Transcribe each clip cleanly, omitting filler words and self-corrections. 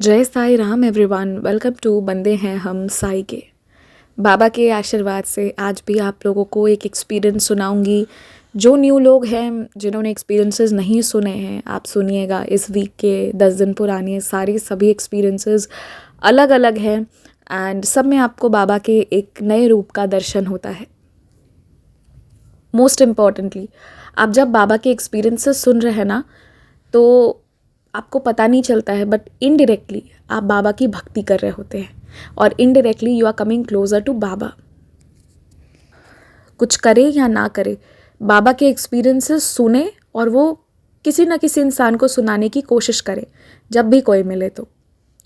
जय Sai Ram everyone, welcome to बंदे हैं हम साई के। बाबा के आशीर्वाद से आज भी आप लोगों को एक एक्सपीरियंस सुनाऊंगी। जो न्यू लोग हैं जिन्होंने एक्सपीरियंसेस नहीं सुने हैं, आप सुनिएगा। इस वीक के 10 दिन पुराने सभी एक्सपीरियंसेस अलग अलग हैं एंड सब में आपको बाबा के एक नए रूप का दर्शन होता है। मोस्ट इम्पॉर्टेंटली, आप जब बाबा के एक्सपीरियंसेस सुन रहे हैं ना, तो आपको पता नहीं चलता है, बट इनडायरेक्टली आप बाबा की भक्ति कर रहे होते हैं और indirectly you are coming closer to Baba. कुछ करे या ना करे, बाबा के एक्सपीरियंसेस सुने और वो किसी ना किसी इंसान को सुनाने की कोशिश करे जब भी कोई मिले। तो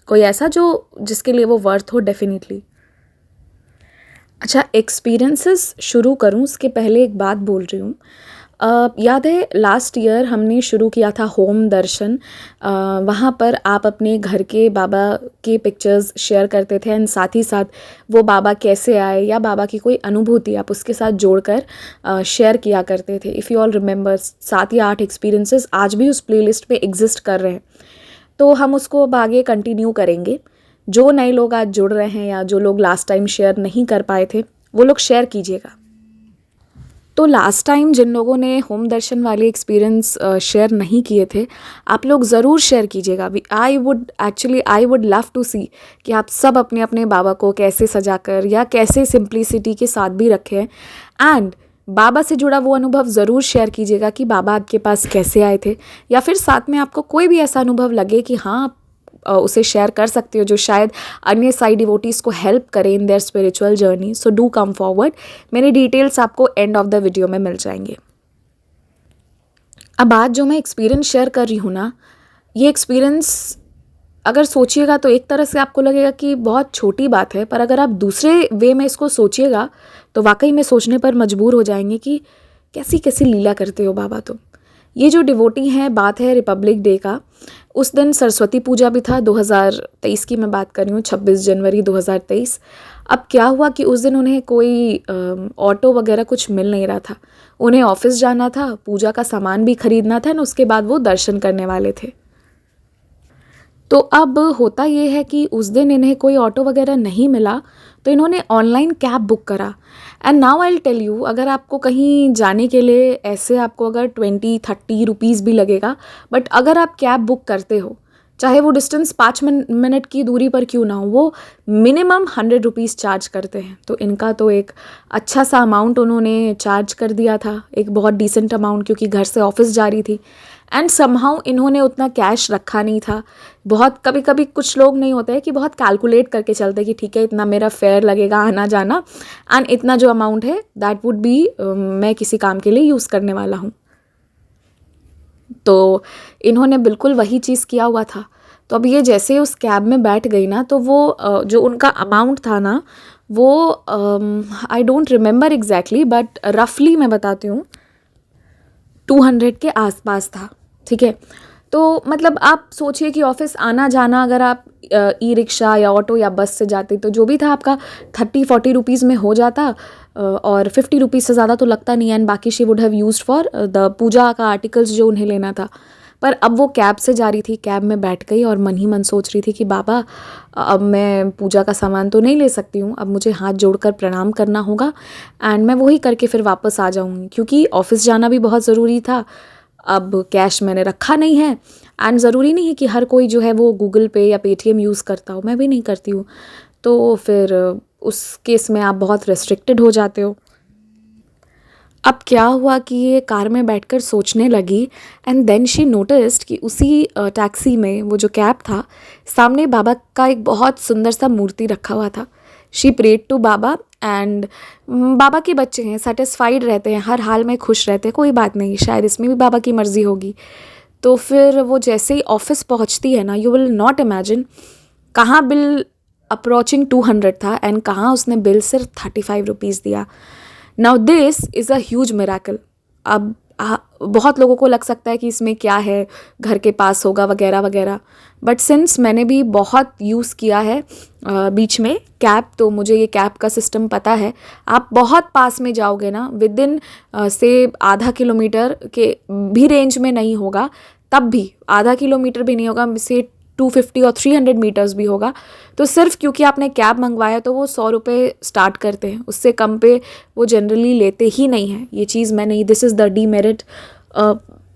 कोई ऐसा जो जिसके लिए वो वर्थ हो, डेफिनेटली। अच्छा, एक्सपीरियंसेस शुरू करूं उसके पहले एक बात बोल रही हूँ। याद है लास्ट ईयर हमने शुरू किया था होम दर्शन। वहाँ पर आप अपने घर के बाबा के पिक्चर्स शेयर करते थे एंड साथ ही साथ वो बाबा कैसे आए या बाबा की कोई अनुभूति आप उसके साथ जोड़कर शेयर किया करते थे। इफ़ यू ऑल रिमेंबर, 7 या 8 एक्सपीरियंसेस आज भी उस प्लेलिस्ट पे एग्जिस्ट कर रहे हैं, तो हम उसको अब आगे कंटिन्यू करेंगे। जो नए लोग आज जुड़ रहे हैं या जो लोग लास्ट टाइम शेयर नहीं कर पाए थे, वो लोग शेयर कीजिएगा। तो लास्ट टाइम जिन लोगों ने होम दर्शन वाले एक्सपीरियंस शेयर नहीं किए थे, आप लोग ज़रूर शेयर कीजिएगा। आई वुड लव टू सी कि आप सब अपने अपने बाबा को कैसे सजाकर या कैसे सिंप्लिसिटी के साथ भी रखें एंड बाबा से जुड़ा वो अनुभव ज़रूर शेयर कीजिएगा कि बाबा आपके पास कैसे आए थे, या फिर साथ में आपको कोई भी ऐसा अनुभव लगे कि हाँ आप उसे शेयर कर सकते हो जो शायद अन्य साई डिवोटीज़ को हेल्प करे in their spiritual journey. So do come forward. मेरी डिटेल्स आपको एंड ऑफ द वीडियो में मिल जाएंगे। अब आज जो मैं एक्सपीरियंस शेयर कर रही हूँ ना, ये एक्सपीरियंस अगर सोचिएगा तो एक तरह से आपको लगेगा कि बहुत छोटी बात है, पर अगर आप दूसरे वे में इसको सोचिएगा तो वाकई में सोचने पर मजबूर हो जाएंगे कि कैसी कैसी लीला करते हो बाबा तुम। ये जो डिवोटी हैं, बात है रिपब्लिक डे का। उस दिन सरस्वती पूजा भी था। 2023 की मैं बात कर रही हूँ, 26 जनवरी 2023। अब क्या हुआ कि उस दिन उन्हें कोई ऑटो वगैरह कुछ मिल नहीं रहा था। उन्हें ऑफिस जाना था, पूजा का सामान भी खरीदना था और उसके बाद वो दर्शन करने वाले थे। तो अब होता ये है कि उस दिन इन्हें कोई ऑटो वगैरह नहीं मिला, तो इन्होंने ऑनलाइन कैब बुक करा। And now I will tell you, अगर आपको कहीं जाने के लिए ऐसे आपको अगर 20-30 रुपीज़ भी लगेगा, बट अगर आप कैब बुक करते हो, चाहे वो डिस्टेंस 5 मिनट की दूरी पर क्यों ना हो, वो मिनिमम 100 रुपीज़ चार्ज करते हैं। तो इनका तो एक अच्छा सा अमाउंट उन्होंने चार्ज कर दिया था, एक बहुत डिसेंट अमाउंट, क्योंकि घर से ऑफिस जा रही थी। एंड समहाउ इन्होंने उतना कैश रखा नहीं था। बहुत कभी कभी कुछ लोग नहीं होते हैं कि बहुत कैलकुलेट करके चलते हैं कि ठीक है इतना मेरा फेयर लगेगा आना जाना एंड इतना जो अमाउंट है दैट वुड बी मैं किसी काम के लिए यूज़ करने वाला हूँ। तो इन्होंने बिल्कुल वही चीज़ किया हुआ था। तो अब ये जैसे उस कैब में बैठ गई ना, तो वो जो उनका अमाउंट था ना, वो I don't remember exactly, but रफली मैं बताती हूँ 200 के आसपास था। ठीक है, तो मतलब आप सोचिए कि ऑफिस आना जाना अगर आप ई रिक्शा या ऑटो या बस से जाते तो जो भी था आपका 30-40 रुपीज़ में हो जाता, और 50 रुपीज़ से ज़्यादा तो लगता नहीं है। एंड बाकी she would have used for the puja का आर्टिकल्स जो उन्हें लेना था। पर अब वो कैब से जा रही थी, कैब में बैठ गई और मन ही मन सोच रही थी कि बाबा अब मैं पूजा का सामान तो नहीं ले सकती हूँ, अब मुझे हाथ जोड़कर प्रणाम करना होगा एंड मैं वही करके फिर वापस आ जाऊँगी, क्योंकि ऑफिस जाना भी बहुत ज़रूरी था। अब कैश मैंने रखा नहीं है एंड ज़रूरी नहीं है कि हर कोई जो है वो गूगल पे या पेटीएम यूज़ करता हो, मैं भी नहीं करती हूँ। तो फिर उस केस में आप बहुत रेस्ट्रिक्टेड हो जाते हो। अब क्या हुआ कि ये कार में बैठकर सोचने लगी एंड देन शी नोटिस्ड कि उसी टैक्सी में, वो जो कैब था, सामने बाबा का एक बहुत सुंदर सा मूर्ति रखा हुआ था। She prayed to Baba and Baba के बच्चे हैं, सेटिस्फाइड रहते हैं, हर हाल में खुश रहते हैं, कोई बात नहीं, शायद इसमें भी बाबा की मर्जी होगी। तो फिर वो जैसे ही ऑफिस पहुंचती है ना, यू विल नॉट इमेजिन कहाँ बिल अप्रोचिंग 200 था एंड कहाँ उसने बिल सिर्फ 35 रुपीज़ दिया। Now this is a huge miracle. अब बहुत लोगों को लग सकता है कि इसमें क्या है, घर के पास होगा वगैरह वगैरह, बट सिंस मैंने भी बहुत यूज़ किया है बीच में कैब, तो मुझे ये कैब का सिस्टम पता है। आप बहुत पास में जाओगे ना, विद इन से आधा किलोमीटर के भी रेंज में नहीं होगा, तब भी आधा किलोमीटर भी नहीं होगा, से 250 और 300 मीटर्स भी होगा, तो सिर्फ क्योंकि आपने कैब मंगवाया तो वो 100 रुपये स्टार्ट करते हैं, उससे कम पे वो जनरली लेते ही नहीं हैं। ये चीज़ मैं नहीं, दिस इज़ द डीमेरिट,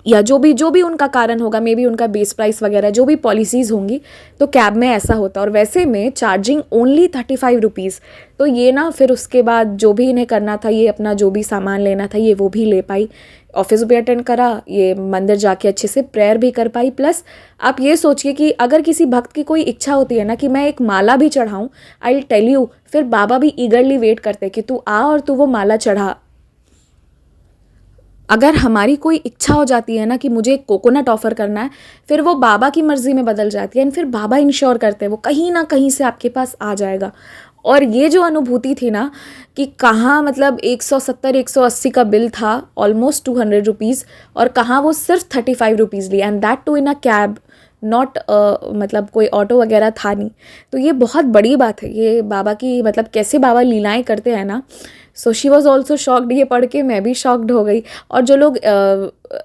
या जो भी उनका कारण होगा, मे बी उनका बेस प्राइस वगैरह जो भी पॉलिसीज़ होंगी, तो कैब में ऐसा होता है। और वैसे में चार्जिंग ओनली 35 रुपीज़, तो ये ना फिर उसके बाद जो भी इन्हें करना था, ये अपना जो भी सामान लेना था ये वो भी ले पाई, ऑफिस भी अटेंड करा, ये मंदिर जाके अच्छे से प्रेयर भी कर पाई। प्लस आप ये सोचिए कि अगर किसी भक्त की कोई इच्छा होती है ना कि मैं एक माला भी चढ़ाऊँ, आई विल टेल यू, फिर बाबा भी ईगरली वेट करते कि तू आ और तू वो माला चढ़ा। अगर हमारी कोई इच्छा हो जाती है ना कि मुझे एक कोकोनट ऑफ़र करना है, फिर वो बाबा की मर्ज़ी में बदल जाती है, एंड फिर बाबा इंश्योर करते हैं वो कहीं ना कहीं से आपके पास आ जाएगा। और ये जो अनुभूति थी ना कि कहाँ मतलब 170 180 का बिल था, ऑलमोस्ट 200 रुपीज़, और कहाँ वो सिर्फ 35 रुपीज़ ली, and that too in a cab, not मतलब कोई ऑटो वगैरह था नहीं। तो ये बहुत बड़ी बात है, ये बाबा की मतलब कैसे बाबा लीलाएं करते हैं ना। So she was also shocked, ये पढ़ के मैं भी शॉक्ड हो गई। और जो लोग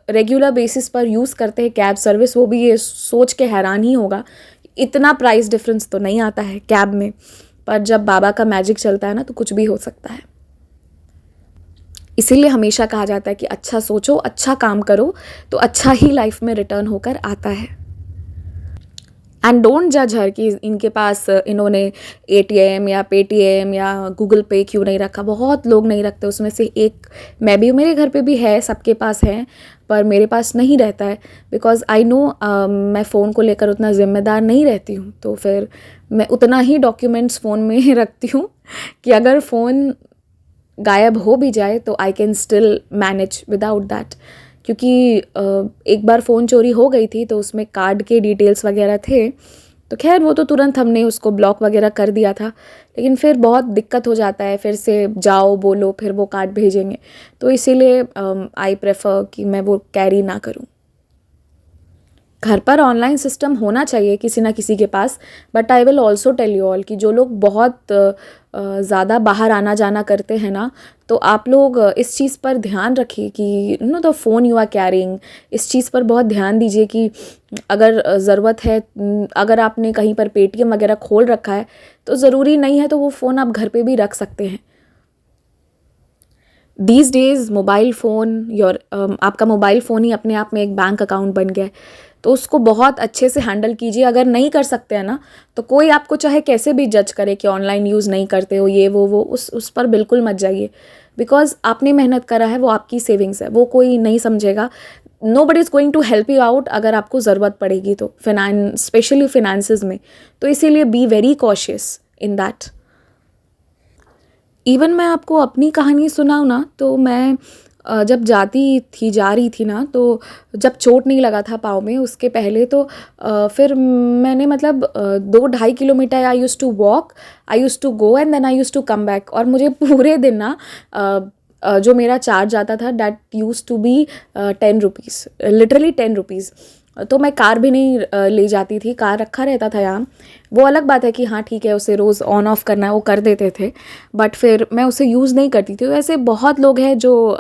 रेगुलर बेसिस पर यूज़ करते हैं कैब सर्विस, वो भी ये सोच के हैरान ही होगा, इतना प्राइस डिफरेंस तो नहीं आता है कैब में, पर जब बाबा का मैजिक चलता है ना तो कुछ भी हो सकता है। इसीलिए हमेशा कहा जाता है कि अच्छा सोचो, अच्छा काम करो, तो अच्छा ही लाइफ में रिटर्न होकर आता है। एंड डोंट जज हर कि इनके पास इन्होंने ATM या पेटीएम या गूगल पे क्यों नहीं रखा। बहुत लोग नहीं रखते, उसमें से एक मैं भी हूँ, मेरे घर पे भी है, सबके पास है, पर मेरे पास नहीं रहता है बिकॉज आई नो मैं फ़ोन को लेकर उतना ज़िम्मेदार नहीं रहती हूँ। तो फिर मैं उतना ही डॉक्यूमेंट्स फ़ोन में रखती हूँ कि अगर फ़ोन गायब हो भी जाए तो I can still manage without that. क्योंकि एक बार फ़ोन चोरी हो गई थी तो उसमें कार्ड के डिटेल्स वगैरह थे, तो खैर वो तो तुरंत हमने उसको ब्लॉक वगैरह कर दिया था, लेकिन फिर बहुत दिक्कत हो जाता है, फिर से जाओ बोलो फिर वो कार्ड भेजेंगे, तो इसीलिए आई प्रेफर कि मैं वो कैरी ना करूँ। घर पर ऑनलाइन सिस्टम होना चाहिए किसी ना किसी के पास, but I will also tell you all कि जो लोग बहुत ज़्यादा बाहर आना जाना करते हैं ना, तो आप लोग इस चीज़ पर ध्यान रखिए कि the phone you are carrying, इस चीज़ पर बहुत ध्यान दीजिए कि अगर ज़रूरत है, अगर आपने कहीं पर पेटीएम वगैरह खोल रखा है तो ज़रूरी नहीं है तो वो फ़ोन आप घर पे भी रख सकते हैं। दीज डेज़ मोबाइल फ़ोन आपका मोबाइल फ़ोन ही अपने आप में एक बैंक अकाउंट बन गया है, तो उसको बहुत अच्छे से हैंडल कीजिए। अगर नहीं कर सकते हैं ना, तो कोई आपको चाहे कैसे भी जज करे कि ऑनलाइन यूज़ नहीं करते हो, ये वो उस पर बिल्कुल मत जाइए, बिकॉज आपने मेहनत करा है, वो आपकी सेविंग्स है, वो कोई नहीं समझेगा। Nobody is going to help you out अगर आपको ज़रूरत पड़ेगी तो, स्पेशली फिनेंसेस में। तो इसीलिए be very cautious in that. Even मैं आपको अपनी कहानी सुनाऊँ ना, तो मैं जब जा रही थी ना, तो जब चोट नहीं लगा था पाँव में, उसके पहले तो फिर मैंने मतलब 2-2.5 kilometre I use to walk, I use to go and then I use to come back. और मुझे पूरे दिन ना जो मेरा चार्ज आता था that use to be 10 rupees, literally 10 rupees. तो मैं कार भी नहीं ले जाती थी, कार रखा रहता था यहाँ। वो अलग बात है कि हाँ ठीक है, उसे रोज़ ऑन ऑफ करना है, वो कर देते थे, बट फिर मैं उसे यूज़ नहीं करती थी। वैसे बहुत लोग हैं जो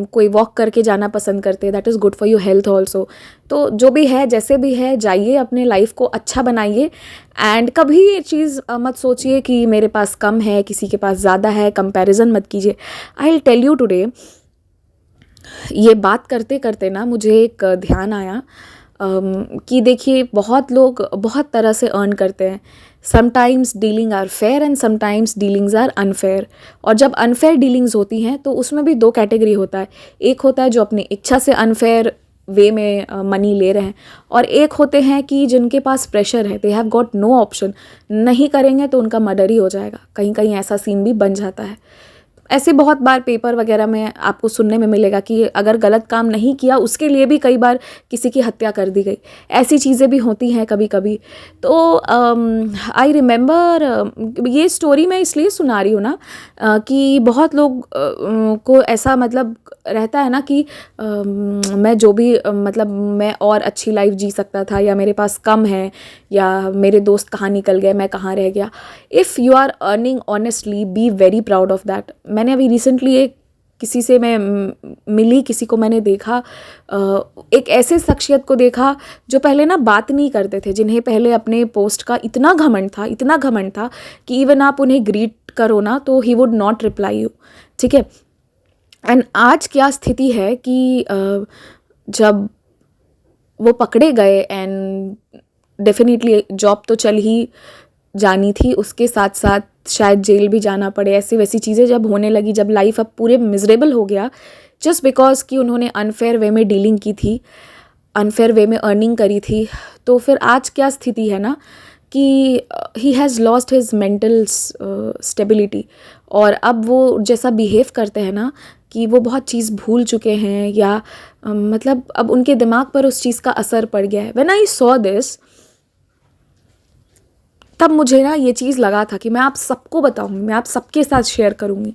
कोई वॉक करके जाना पसंद करते हैं, that is good for your health also. तो जो भी है, जैसे भी है, जाइए, अपने लाइफ को अच्छा बनाइए। एंड कभी ये चीज़ मत सोचिए कि मेरे पास कम है, किसी के पास ज़्यादा है, कंपैरिजन मत कीजिए। I will tell you today, ये बात करते करते ना मुझे एक ध्यान आया कि देखिए बहुत लोग बहुत तरह से अर्न करते हैं। Sometimes dealing are fair and sometimes dealings are unfair. और जब अनफेयर डीलिंग्स होती हैं तो उसमें भी 2 कैटेगरी होता है। एक होता है जो अपनी इच्छा से अनफेयर वे में मनी ले रहे हैं, और एक होते हैं कि जिनके पास प्रेशर है, they have got no option, नहीं करेंगे तो उनका मर्डर ही हो जाएगा। कहीं कहीं ऐसा सीन भी बन जाता है। ऐसे बहुत बार पेपर वगैरह में आपको सुनने में मिलेगा कि अगर गलत काम नहीं किया उसके लिए भी कई बार किसी की हत्या कर दी गई। ऐसी चीज़ें भी होती हैं कभी कभी। तो आई रिमेंबर, ये स्टोरी मैं इसलिए सुना रही हूँ ना कि बहुत लोग को ऐसा मतलब रहता है ना कि मैं जो भी मतलब मैं और अच्छी लाइफ जी सकता था, या मेरे पास कम है, या मेरे दोस्त कहाँ निकल गए, मैं कहाँ रह गया। If you are earning honestly, be very proud of that. मैंने अभी रिसेंटली एक किसी से मैं मिली, किसी को मैंने देखा, एक ऐसे शख्सियत को देखा जो पहले ना बात नहीं करते थे, जिन्हें पहले अपने पोस्ट का इतना घमंड था कि इवन आप उन्हें ग्रीट करो ना तो he would not reply you, ठीक है। एंड आज क्या स्थिति है कि जब वो पकड़े गए एंड डेफिनेटली जॉब तो चल ही जानी थी, उसके साथ साथ शायद जेल भी जाना पड़े, ऐसी वैसी चीज़ें जब होने लगी, जब लाइफ अब पूरे मिजरेबल हो गया जस्ट बिकॉज कि उन्होंने अनफेयर वे में डीलिंग की थी, अनफेयर वे में अर्निंग करी थी, तो फिर आज क्या स्थिति है ना कि he has lost his mental stability. और अब वो जैसा बिहेव करते हैं ना कि वो बहुत चीज़ भूल चुके हैं, या मतलब अब उनके दिमाग पर उस चीज़ का असर पड़ गया है। व्हेन आई सॉ दिस, तब मुझे ना ये चीज़ लगा था कि मैं आप सबको बताऊंगी, मैं आप सबके साथ शेयर करूंगी।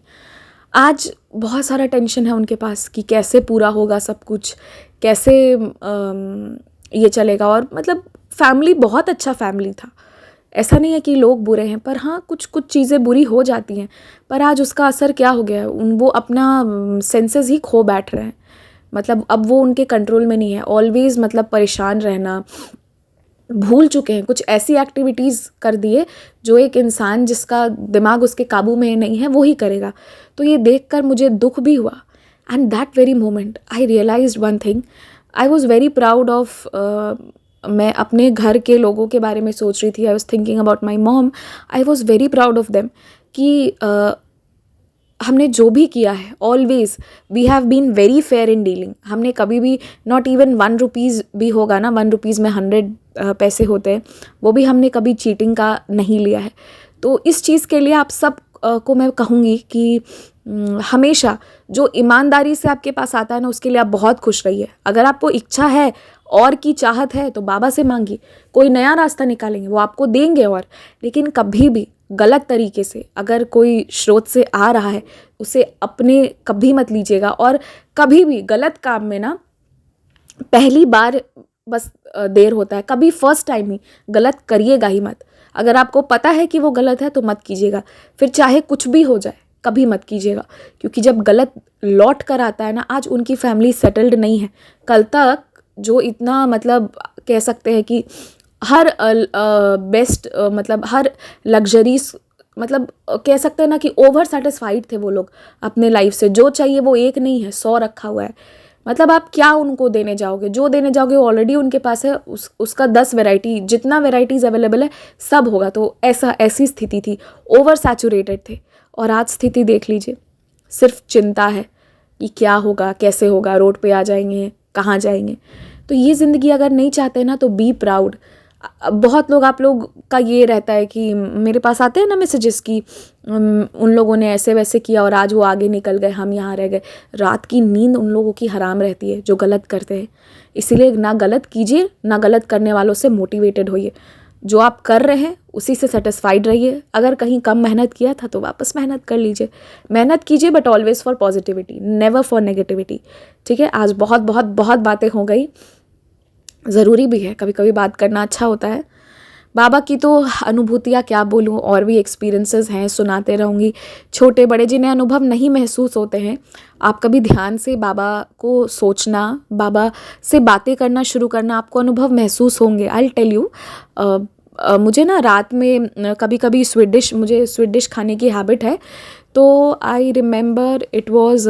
आज बहुत सारा टेंशन है उनके पास कि कैसे पूरा होगा सब कुछ, कैसे ये चलेगा। और मतलब फैमिली बहुत अच्छा फैमिली था, ऐसा नहीं है कि लोग बुरे हैं, पर हाँ कुछ कुछ चीज़ें बुरी हो जाती हैं। पर आज उसका असर क्या हो गया है, वो अपना सेंसेस ही खो बैठ रहे हैं, मतलब अब वो उनके कंट्रोल में नहीं है। ऑलवेज़ मतलब परेशान रहना, भूल चुके हैं, कुछ ऐसी एक्टिविटीज़ कर दिए जो एक इंसान जिसका दिमाग उसके काबू में नहीं है वो ही करेगा। तो ये देखकर मुझे दुख भी हुआ। And that very moment I realised one thing, I was very proud of, मैं अपने घर के लोगों के बारे में सोच रही थी, I was thinking about my mom, I was very proud of them कि हमने जो भी किया है always we have been very fair in dealing. हमने कभी भी नॉट इवन 1 रुपीज़ भी होगा ना, 1 रुपीज़ में 100 पैसे होते हैं, वो भी हमने कभी चीटिंग का नहीं लिया है। तो इस चीज़ के लिए आप सब को मैं कहूँगी कि हमेशा जो ईमानदारी से आपके पास आता है ना उसके लिए आप बहुत खुश रहिए। अगर आपको इच्छा है और की चाहत है तो बाबा से मांगिए, कोई नया रास्ता निकालेंगे, वो आपको देंगे। और लेकिन कभी भी गलत तरीके से अगर कोई स्रोत से आ रहा है उसे अपने कभी मत लीजिएगा। और कभी भी गलत काम में ना पहली बार बस देर होता है, कभी फर्स्ट टाइम ही गलत करिएगा ही मत। अगर आपको पता है कि वो गलत है तो मत कीजिएगा, फिर चाहे कुछ भी हो जाए कभी मत कीजिएगा। क्योंकि जब गलत लौट कर आता है ना, आज उनकी फैमिली सेटल्ड नहीं है, कल तक जो इतना मतलब कह सकते हैं कि हर बेस्ट मतलब हर लग्जरीज, मतलब कह सकते हैं ना कि ओवर सेटिस्फाइड थे वो लोग अपने लाइफ से। जो चाहिए वो एक नहीं है, 100 रखा हुआ है। मतलब आप क्या उनको देने जाओगे, जो देने जाओगे वो ऑलरेडी उनके पास है, उसका 10 वैरायटी, जितना वैराइटीज़ अवेलेबल है सब होगा। तो ऐसी स्थिति थी, ओवर सैचुरेटेड थे। और आज स्थिति देख लीजिए, सिर्फ चिंता है कि क्या होगा, कैसे होगा, रोड पे आ जाएंगे, कहाँ जाएंगे। तो ये ज़िंदगी अगर नहीं चाहते ना तो बी प्राउड। बहुत लोग, आप लोग का ये रहता है कि मेरे पास आते हैं ना मैसेजेस की उन लोगों ने ऐसे वैसे किया और आज वो आगे निकल गए, हम यहाँ रह गए। रात की नींद उन लोगों की हराम रहती है जो गलत करते हैं। इसीलिए ना गलत कीजिए, ना गलत करने वालों से मोटिवेटेड होइए। जो आप कर रहे हैं उसी से सेटिस्फाइड रहिए। अगर कहीं कम मेहनत किया था तो वापस मेहनत कर लीजिए, मेहनत कीजिए, but always for positivity, never for negativity. ठीक है, आज बहुत बहुत बहुत बातें हो गई, ज़रूरी भी है कभी कभी बात करना, अच्छा होता है। बाबा की तो अनुभूतियाँ क्या बोलूँ, और भी एक्सपीरियंसेस हैं, सुनाते रहूँगी। छोटे बड़े जिन्हें अनुभव नहीं महसूस होते हैं, आप कभी ध्यान से बाबा को सोचना, बाबा से बातें करना शुरू करना, आपको अनुभव महसूस होंगे। आई विल टेल यू, मुझे ना रात में कभी कभी मुझे स्वीट डिश खाने की हैबिट है। तो I remember it was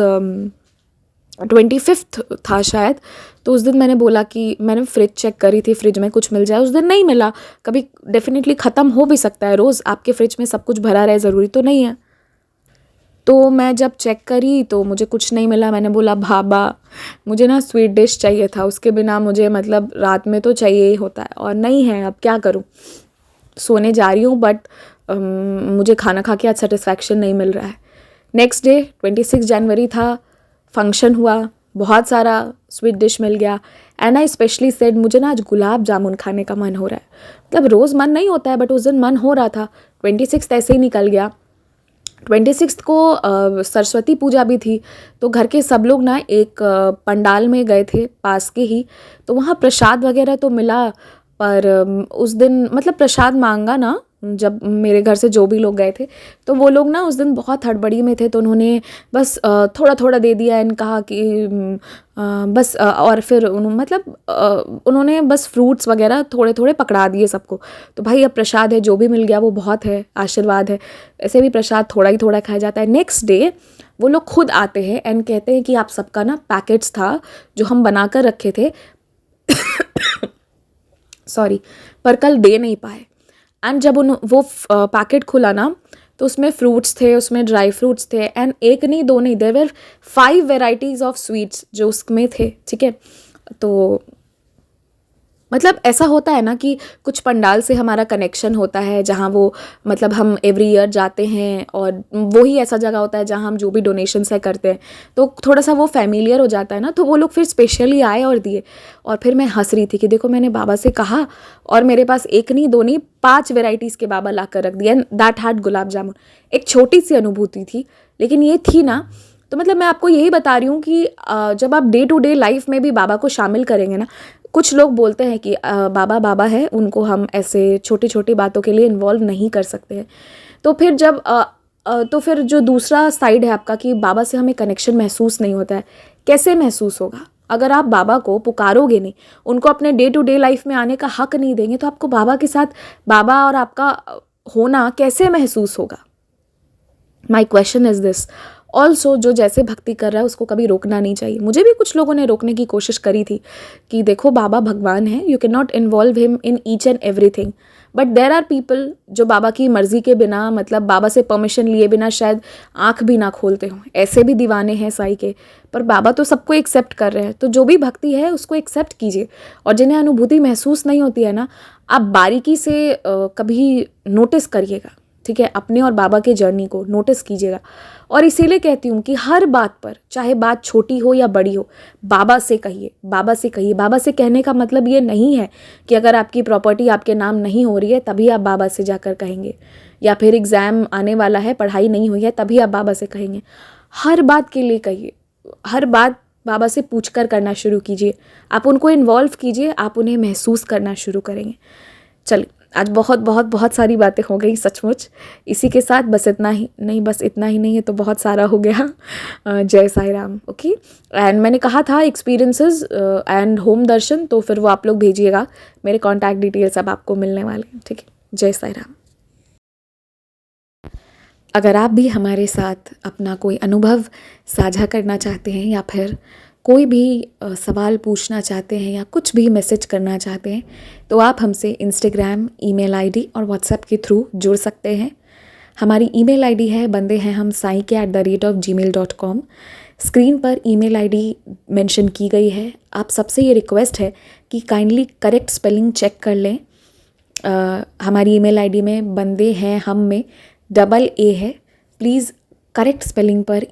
25th था शायद। तो उस दिन मैंने बोला कि मैंने फ्रिज चेक करी थी, फ्रिज में कुछ मिल जाए। उस दिन नहीं मिला, कभी डेफिनेटली ख़त्म हो भी सकता है, रोज़ आपके फ्रिज में सब कुछ भरा रहे ज़रूरी तो नहीं है। तो मैं जब चेक करी तो मुझे कुछ नहीं मिला। मैंने बोला बाबा मुझे ना स्वीट डिश चाहिए था, उसके बिना मुझे मतलब रात में तो चाहिए ही होता है, और नहीं है, अब क्या करूँ। सोने जा रही हूँ बट मुझे खाना खा के आज सेटिस्फैक्शन नहीं मिल रहा है। नेक्स्ट डे 26 जनवरी था, फंक्शन हुआ, बहुत सारा स्वीट डिश मिल गया। एंड आई स्पेशली सेड मुझे ना आज गुलाब जामुन खाने का मन हो रहा है। मतलब रोज़ मन नहीं होता है बट उस दिन मन हो रहा था। 26 ऐसे ही निकल गया। 26 को सरस्वती पूजा भी थी, तो घर के सब लोग ना एक पंडाल में गए थे पास के ही। तो वहाँ प्रसाद वगैरह तो मिला, पर उस दिन मतलब प्रसाद मांगा ना जब मेरे घर से जो भी लोग गए थे, तो वो लोग ना उस दिन बहुत हड़बड़ी में थे, तो उन्होंने बस थोड़ा थोड़ा दे दिया एंड कहा कि बस और फिर उन्होंने बस फ्रूट्स वगैरह थोड़े थोड़े पकड़ा दिए सबको। तो भाई अब प्रसाद है, जो भी मिल गया वो बहुत है, आशीर्वाद है। ऐसे भी प्रसाद थोड़ा ही थोड़ा खाया जाता है। नेक्स्ट डे वो लोग खुद आते हैं एंड कहते हैं कि आप सबका ना पैकेट्स था जो हम बना कर रखे थे सॉरी, पर कल दे नहीं पाए। एंड जब वो पैकेट खुला ना, तो उसमें फ्रूट्स थे, उसमें ड्राई फ्रूट्स थे, एंड एक नहीं दो नहीं, there were 5 varieties of sweets जो उसमें थे, ठीक है। तो मतलब ऐसा होता है ना कि कुछ पंडाल से हमारा कनेक्शन होता है, जहाँ वो मतलब हम एवरी ईयर जाते हैं, और वो ही ऐसा जगह होता है जहाँ हम जो भी डोनेशंस है करते हैं, तो थोड़ा सा वो फैमिलियर हो जाता है ना। तो वो लोग फिर स्पेशली आए और दिए, और फिर मैं हंस रही थी कि देखो मैंने बाबा से कहा, और मेरे पास एक नहीं दो नहीं 5 वेराइटीज़ के बाबा ला कर रख दिया, दैट हैड गुलाब जामुन। एक छोटी सी अनुभूति थी, लेकिन ये थी ना। तो मतलब मैं आपको यही बता रही हूँ कि जब आप डे टू डे लाइफ में भी बाबा को शामिल करेंगे ना, कुछ लोग बोलते हैं कि बाबा बाबा है, उनको हम ऐसे छोटी छोटी बातों के लिए इन्वॉल्व नहीं कर सकते हैं। तो फिर जब तो फिर जो दूसरा साइड है आपका कि बाबा से हमें कनेक्शन महसूस नहीं होता है, कैसे महसूस होगा? अगर आप बाबा को पुकारोगे नहीं, उनको अपने डे टू डे लाइफ में आने का हक नहीं देंगे, तो आपको बाबा के साथ बाबा और आपका होना कैसे महसूस होगा? My question is this. Also जो जैसे भक्ति कर रहा है उसको कभी रोकना नहीं चाहिए। मुझे भी कुछ लोगों ने रोकने की कोशिश करी थी कि देखो बाबा भगवान है, you can not involve him in each and everything, but there are people जो बाबा की मर्जी के बिना, मतलब बाबा से परमिशन लिए बिना शायद आँख भी ना खोलते हों। ऐसे भी दीवाने हैं साई के, पर बाबा तो सबको एक्सेप्ट कर रहे हैं। तो जो भी भक्ति है उसको एक्सेप्ट कीजिए, और जिन्हें अनुभूति महसूस नहीं होती है ना, आप बारीकी से कभी नोटिस करिएगा, ठीक है, अपने और बाबा के जर्नी को नोटिस कीजिएगा। और इसीलिए कहती हूँ कि हर बात पर, चाहे बात छोटी हो या बड़ी हो, बाबा से कहिए, बाबा से कहिए। बाबा से कहने का मतलब ये नहीं है कि अगर आपकी प्रॉपर्टी आपके नाम नहीं हो रही है तभी आप बाबा से जाकर कहेंगे, या फिर एग्ज़ाम आने वाला है, पढ़ाई नहीं हुई है तभी आप बाबा से कहेंगे। हर बात के लिए कहिए, हर बात बाबा से पूछ कर करना शुरू कीजिए। आप उनको इन्वॉल्व कीजिए, आप उन्हें महसूस करना शुरू करेंगे। चलिए, आज बहुत बहुत बहुत सारी बातें हो गई सचमुच। इसी के साथ बस इतना ही नहीं, बस इतना ही नहीं है तो बहुत सारा हो गया। जय साई राम। ओके, एंड मैंने कहा था एक्सपीरियंसेस एंड होम दर्शन, तो फिर वो आप लोग भेजिएगा। मेरे कॉन्टैक्ट डिटेल्स अब आपको मिलने वाले हैं, ठीक है। जय साई राम। अगर आप भी हमारे साथ अपना कोई अनुभव साझा करना चाहते हैं, या फिर कोई भी सवाल पूछना चाहते हैं, या कुछ भी मैसेज करना चाहते हैं, तो आप हमसे इंस्टाग्राम, ईमेल आईडी और व्हाट्सएप के थ्रू जुड़ सकते हैं। हमारी ईमेल आईडी है बंदे हैं हम sai@gmail.com। स्क्रीन पर ईमेल आईडी मेंशन की गई है। आप सबसे ये रिक्वेस्ट है कि काइंडली करेक्ट स्पेलिंग चेक कर लें। हमारी ईमेल आईडी में बंदे हैं हम में AA है। प्लीज़ करेक्ट स्पेलिंग पर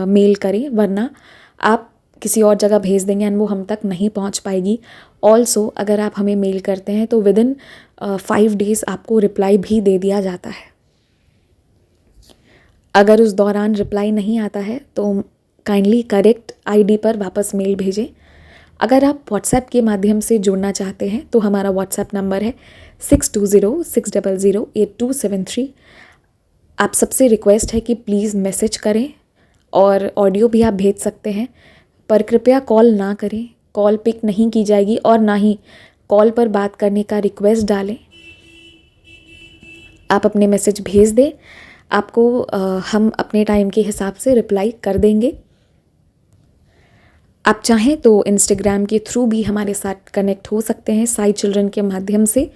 मेल करें, वरना आप किसी और जगह भेज देंगे एंड वो हम तक नहीं पहुंच पाएगी। ऑल्सो अगर आप हमें मेल करते हैं तो विदिन 5 डेज़ आपको रिप्लाई भी दे दिया जाता है। अगर उस दौरान रिप्लाई नहीं आता है तो काइंडली करेक्ट आईडी पर वापस मेल भेजें। अगर आप व्हाट्सएप के माध्यम से जुड़ना चाहते हैं तो हमारा व्हाट्सएप नंबर है 6206008273। आप सबसे रिक्वेस्ट है कि प्लीज़ मैसेज करें, और ऑडियो भी आप भेज सकते हैं, पर कृपया कॉल ना करें। कॉल पिक नहीं की जाएगी, और ना ही कॉल पर बात करने का रिक्वेस्ट डालें। आप अपने मैसेज भेज दें, आपको हम अपने टाइम के हिसाब से रिप्लाई कर देंगे। आप चाहें तो इंस्टाग्राम के थ्रू भी हमारे साथ कनेक्ट हो सकते हैं, साई चिल्ड्रन के माध्यम से,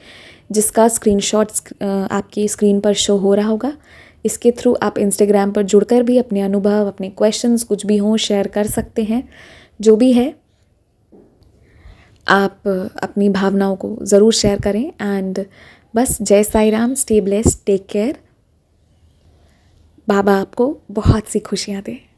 जिसका स्क्रीनशॉट्स आपकी स्क्रीन पर शो हो रहा होगा। इसके थ्रू आप इंस्टाग्राम पर जुड़कर भी अपने अनुभव, अपने क्वेश्चंस कुछ भी हों शेयर कर सकते हैं। जो भी है आप अपनी भावनाओं को ज़रूर शेयर करें। एंड बस Jai Sai Ram, stay blessed, take care. Baba आपको बहुत सी खुशियाँ दें।